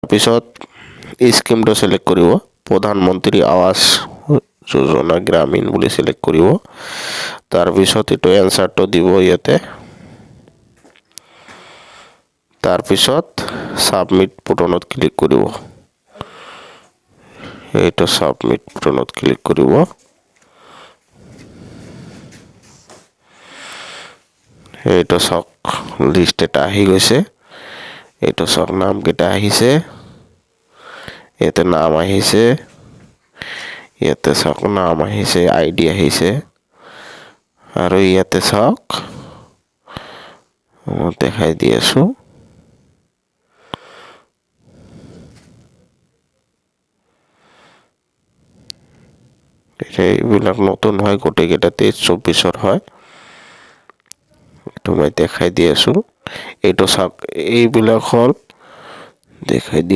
পিছত স্কিমটো সিলেক্ট কৰিব প্ৰধানমন্ত্ৰী আৱাস যোজনা গ্ৰামীণ বুলি সিলেক্ট কৰিব তাৰপিছত এটো এনসাৰটো দিব ইয়াতে তাৰপিছত সাবমিট বুটনত ক্লিক কৰিব এইটো সাবমিট বুটনত ক্লিক কৰিব এইটো সক লিস্ট এটা আহি গৈছে এইটো সক নাম কেটা আহিছে ইয়াতে নাম আহিছে ইয়াতে সক নাম আহিছে আইডি আহিছে আৰু ইয়াতে সক দেখাই দি আছো এইবিলাক নতুন হয় গোটেইকেইটা 23-24 হয় এইটো মই দেখাই দি আছো এইটো সক এইবিলাক হল দেখাই দি